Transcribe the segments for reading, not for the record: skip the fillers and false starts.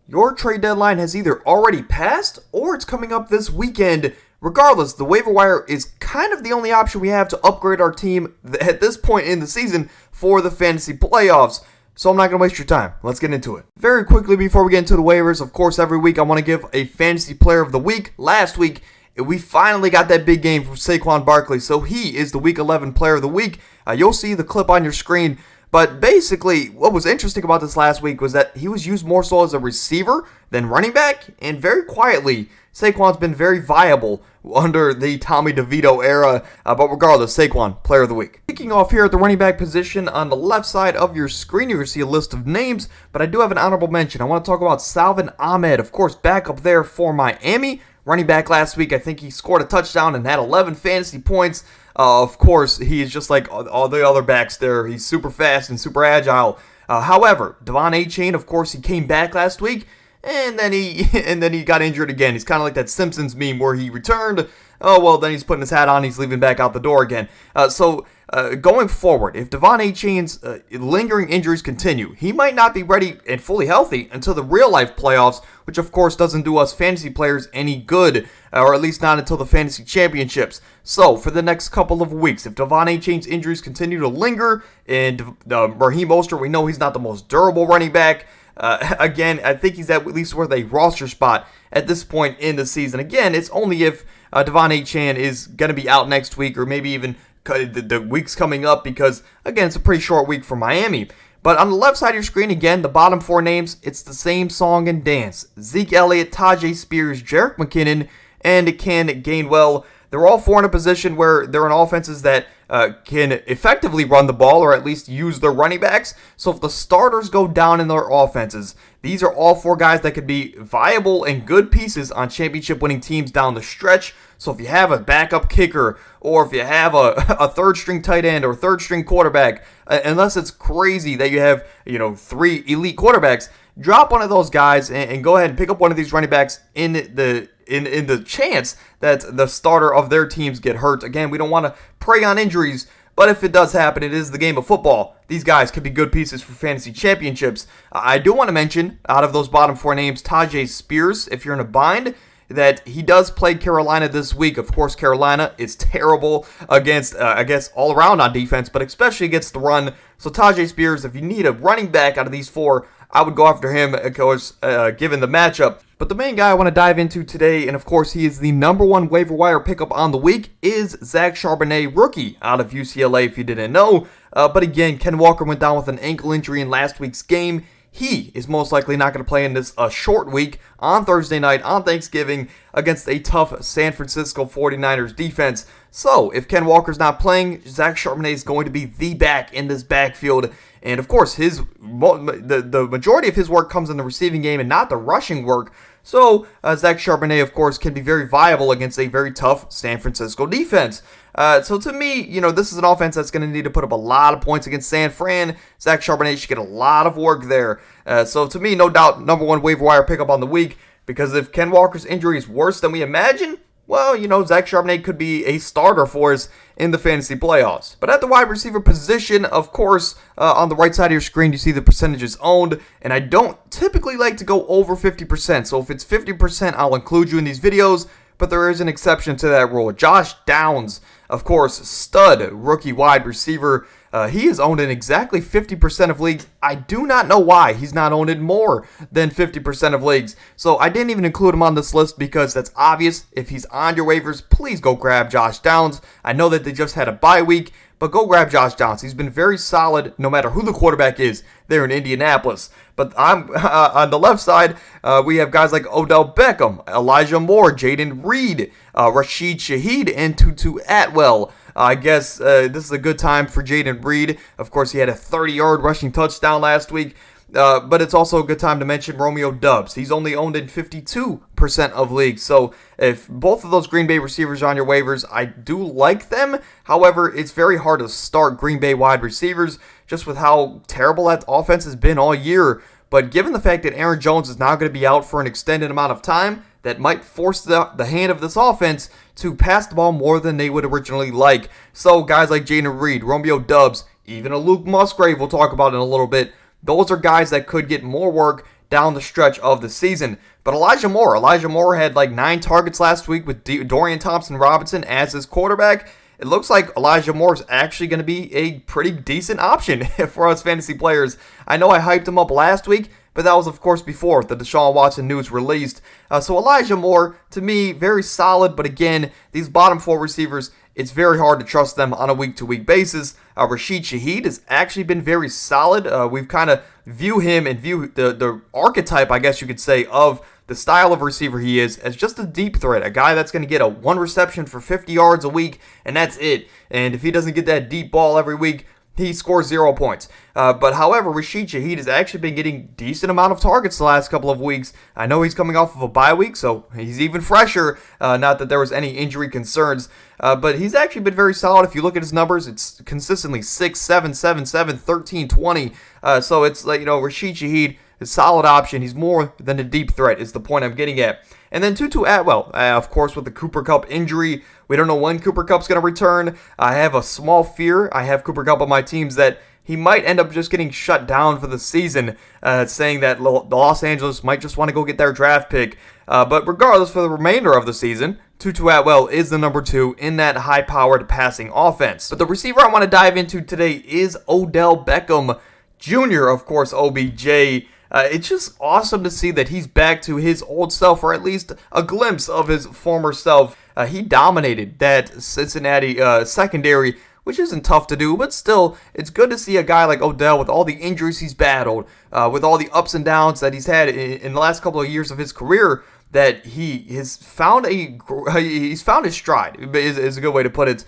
Your trade deadline has either already passed or it's coming up this weekend. Regardless, the waiver wire is kind of the only option we have to upgrade our team at this point in the season for the fantasy playoffs. So I'm not going to waste your time. Let's get into it. Very quickly before we get into the waivers, of course, every week I want to give a fantasy player of the week. Last week, we finally got that big game from Saquon Barkley, so he is the Week 11 player of the week. You'll see the clip on your screen. But basically, what was interesting about this last week was that he was used more so as a receiver than running back, and very quietly, Saquon's been very viable under the Tommy DeVito era, but regardless, Saquon, player of the week. Kicking off here at the running back position, on the left side of your screen, you're going to see a list of names, but I do have an honorable mention. I want to talk about Salvon Ahmed, of course, back up there for Miami. Running back last week, I think he scored a touchdown and had 11 fantasy points. Of course, he is just like all the other backs there. He's super fast and super agile. However, Devon Achane, of course, he came back last week, and then he got injured again. He's kind of like that Simpsons meme where he returned. Oh, well, then he's putting his hat on. He's leaving back out the door again. Going forward, if Devon Achane's lingering injuries continue, he might not be ready and fully healthy until the real-life playoffs, which, of course, doesn't do us fantasy players any good, or at least not until the fantasy championships. So, for the next couple of weeks, if Devon Achane's injuries continue to linger, and Raheem Mostert, we know he's not the most durable running back. Again, I think he's at least worth a roster spot at this point in the season. Again, it's only if Devon Achane is going to be out next week, or maybe even the weeks coming up, because, again, it's a pretty short week for Miami. But on the left side of your screen, again, the bottom four names, it's the same song and dance. Zeke Elliott, Tajay Spears, Jerick McKinnon, and Ken Gainwell. They're all four in a position where they're in offenses that can effectively run the ball, or at least use their running backs. So if the starters go down in their offenses, these are all four guys that could be viable and good pieces on championship-winning teams down the stretch. So if you have a backup kicker, or if you have a third-string tight end or third-string quarterback, unless it's crazy that you have, three elite quarterbacks, drop one of those guys and go ahead and pick up one of these running backs in the chance that the starter of their teams get hurt. Again, we don't want to prey on injuries, but if it does happen, it is the game of football. These guys could be good pieces for fantasy championships. I do want to mention, out of those bottom four names, Tajay Spears, if you're in a bind, that he does play Carolina this week. Of course, Carolina is terrible against, all around on defense, but especially against the run. So Tajay Spears, if you need a running back out of these four, I would go after him, of course, given the matchup. But the main guy I want to dive into today, and of course he is the number one waiver wire pickup on the week, is Zach Charbonnet, rookie out of UCLA, if you didn't know. But again, Ken Walker went down with an ankle injury in last week's game. He is most likely not going to play in this short week on Thursday night on Thanksgiving against a tough San Francisco 49ers defense. So, if Ken Walker's not playing, Zach Charbonnet is going to be the back in this backfield. And of course, the majority of his work comes in the receiving game and not the rushing work. So, Zach Charbonnet, of course, can be very viable against a very tough San Francisco defense. So to me, this is an offense that's going to need to put up a lot of points against San Fran. Zach Charbonnet should get a lot of work there. So to me, no doubt, number one waiver wire pickup on the week, because if Ken Walker's injury is worse than we imagine, well, Zach Charbonnet could be a starter for us in the fantasy playoffs. But at the wide receiver position, of course, on the right side of your screen, you see the percentages owned, and I don't typically like to go over 50%. So if it's 50%, I'll include you in these videos, but there is an exception to that rule. Josh Downs, of course, stud rookie wide receiver. He is owned in exactly 50% of leagues. I do not know why he's not owned in more than 50% of leagues. So I didn't even include him on this list because that's obvious. If he's on your waivers, please go grab Josh Downs. I know that they just had a bye week, but go grab Josh Downs. He's been very solid no matter who the quarterback is there in Indianapolis. But I'm on the left side, we have guys like Odell Beckham, Elijah Moore, Jaden Reed, Rashid Shaheed, and Tutu Atwell. I guess this is a good time for Jaden Reed. Of course, he had a 30-yard rushing touchdown last week. But it's also a good time to mention Romeo Doubs. He's only owned in 52% of leagues. So if both of those Green Bay receivers are on your waivers, I do like them. However, it's very hard to start Green Bay wide receivers just with how terrible that offense has been all year. But given the fact that Aaron Jones is now going to be out for an extended amount of time, that might force the hand of this offense to pass the ball more than they would originally like. So guys like Jaden Reed, Romeo Doubs, even a Luke Musgrave we'll talk about in a little bit, those are guys that could get more work down the stretch of the season. But Elijah Moore had like 9 targets last week with Dorian Thompson-Robinson as his quarterback. It looks like Elijah Moore is actually going to be a pretty decent option for us fantasy players. I know I hyped him up last week, but that was, of course, before the Deshaun Watson news released. So Elijah Moore, to me, very solid. But again, these bottom 4 receivers, it's very hard to trust them on a week-to-week basis. Rashid Shaheed has actually been very solid. We've kind of view him and view the archetype, I guess you could say, of the style of receiver he is as just a deep threat, a guy that's going to get a 1 reception for 50 yards a week, and that's it. And if he doesn't get that deep ball every week, he scores 0 points. But however, Rashid Shaheed has actually been getting decent amount of targets the last couple of weeks. I know he's coming off of a bye week, so he's even fresher. Not that there was any injury concerns. But he's actually been very solid. If you look at his numbers, it's consistently 6, 7, 7, 7, 13, 20. So it's like, Rashid Shaheed, a solid option. He's more than a deep threat is the point I'm getting at. And then Tutu Atwell, of course, with the Cooper Kupp injury. We don't know when Cooper Kupp's going to return. I have a small fear. I have Cooper Kupp on my teams that he might end up just getting shut down for the season, saying that the Los Angeles might just want to go get their draft pick. But regardless, for the remainder of the season, Tutu Atwell is the number 2 in that high-powered passing offense. But the receiver I want to dive into today is Odell Beckham Jr., of course, OBJ. It's just awesome to see that he's back to his old self, or at least a glimpse of his former self. He dominated that Cincinnati secondary, which isn't tough to do, but still, it's good to see a guy like Odell with all the injuries he's battled, with all the ups and downs that he's had in the last couple of years of his career, that he's found his stride, is a good way to put it,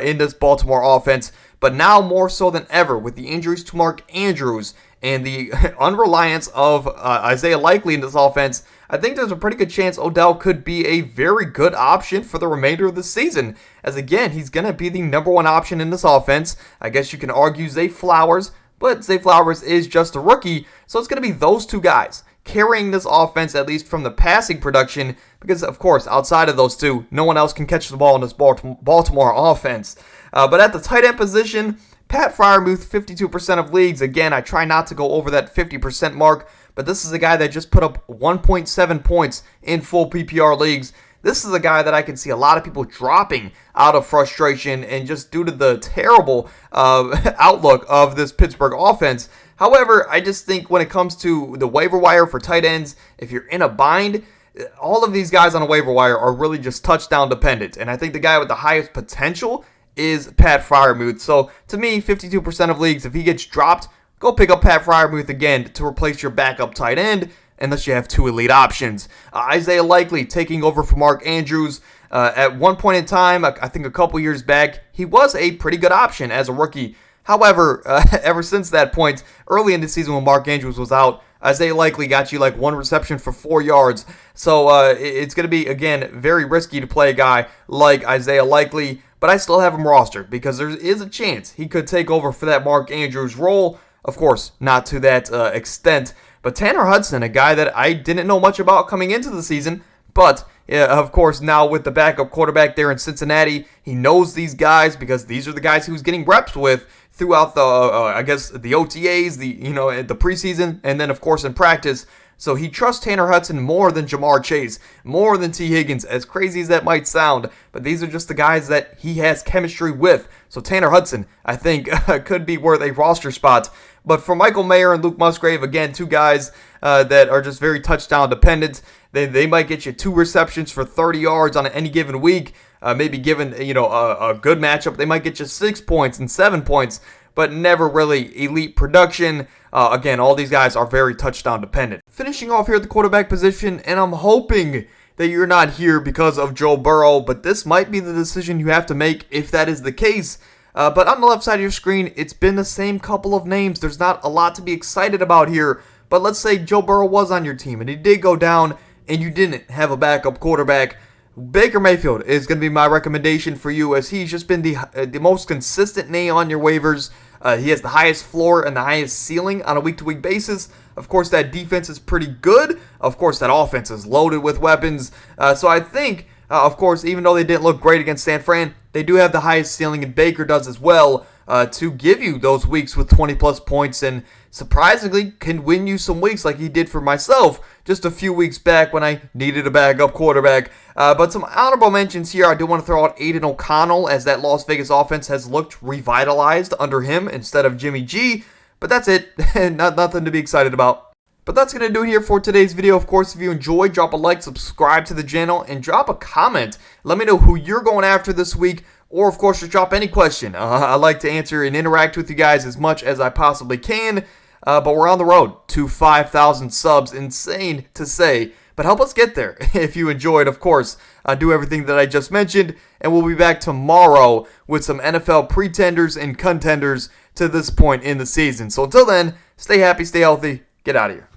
in this Baltimore offense. But now more so than ever, with the injuries to Mark Andrews and the unreliance of Isaiah Likely in this offense, I think there's a pretty good chance Odell could be a very good option for the remainder of the season. As again, he's going to be the number 1 option in this offense. I guess you can argue Zay Flowers, but Zay Flowers is just a rookie, so it's going to be those 2 guys carrying this offense, at least from the passing production, because, of course, outside of those 2, no one else can catch the ball in this Baltimore offense. But at the tight end position, Pat Freiermuth, 52% of leagues. Again, I try not to go over that 50% mark, but this is a guy that just put up 1.7 points in full PPR leagues. This is a guy that I can see a lot of people dropping out of frustration and just due to the terrible outlook of this Pittsburgh offense. However, I just think when it comes to the waiver wire for tight ends, if you're in a bind, all of these guys on a waiver wire are really just touchdown dependent. And I think the guy with the highest potential is Pat Freiermuth. So to me, 52% of leagues, if he gets dropped, go pick up Pat Freiermuth again to replace your backup tight end, unless you have 2 elite options. Isaiah Likely taking over for Mark Andrews. At one point in time, I think a couple years back, he was a pretty good option as a rookie. However, ever since that point, early in the season when Mark Andrews was out, Isaiah Likely got you like 1 reception for 4 yards. So it's going to be, again, very risky to play a guy like Isaiah Likely, but I still have him rostered because there is a chance he could take over for that Mark Andrews role. Of course, not to that extent. But Tanner Hudson, a guy that I didn't know much about coming into the season, but of course now with the backup quarterback there in Cincinnati, he knows these guys because these are the guys he was getting reps with throughout the, the OTAs, the preseason, and then of course in practice. So he trusts Tanner Hudson more than Jamar Chase, more than T. Higgins, as crazy as that might sound. But these are just the guys that he has chemistry with. So Tanner Hudson, I think, could be worth a roster spot. But for Michael Mayer and Luke Musgrave, again, 2 guys that are just very touchdown dependent. They might get you 2 receptions for 30 yards on any given week. Maybe given a good matchup, they might get you 6 points and 7 points, but never really elite production. Again, all these guys are very touchdown dependent. Finishing off here at the quarterback position, and I'm hoping that you're not here because of Joe Burrow, but this might be the decision you have to make if that is the case. But on the left side of your screen, it's been the same couple of names. There's not a lot to be excited about here. But let's say Joe Burrow was on your team and he did go down and you didn't have a backup quarterback. Baker Mayfield is going to be my recommendation for you, as he's just been the most consistent name on your waivers. He has the highest floor and the highest ceiling on a week-to-week basis. Of course, that defense is pretty good. Of course, that offense is loaded with weapons. So I think, of course, even though they didn't look great against San Fran, they do have the highest ceiling, and Baker does as well. to give you those weeks with 20 plus points, and surprisingly can win you some weeks like he did for myself just a few weeks back when I needed a backup quarterback. But some honorable mentions here. I do want to throw out Aiden O'Connell, as that Las Vegas offense has looked revitalized under him instead of Jimmy G. But that's it. Nothing to be excited about. But that's going to do it here for today's video. Of course, if you enjoyed, drop a like, subscribe to the channel, and drop a comment. Let me know who you're going after this week, or of course, just drop any question. I like to answer and interact with you guys as much as I possibly can. But we're on the road to 5,000 subs. Insane to say, but help us get there. If you enjoyed, of course, do everything that I just mentioned, and we'll be back tomorrow with some NFL pretenders and contenders to this point in the season. So until then, stay happy, stay healthy, get out of here.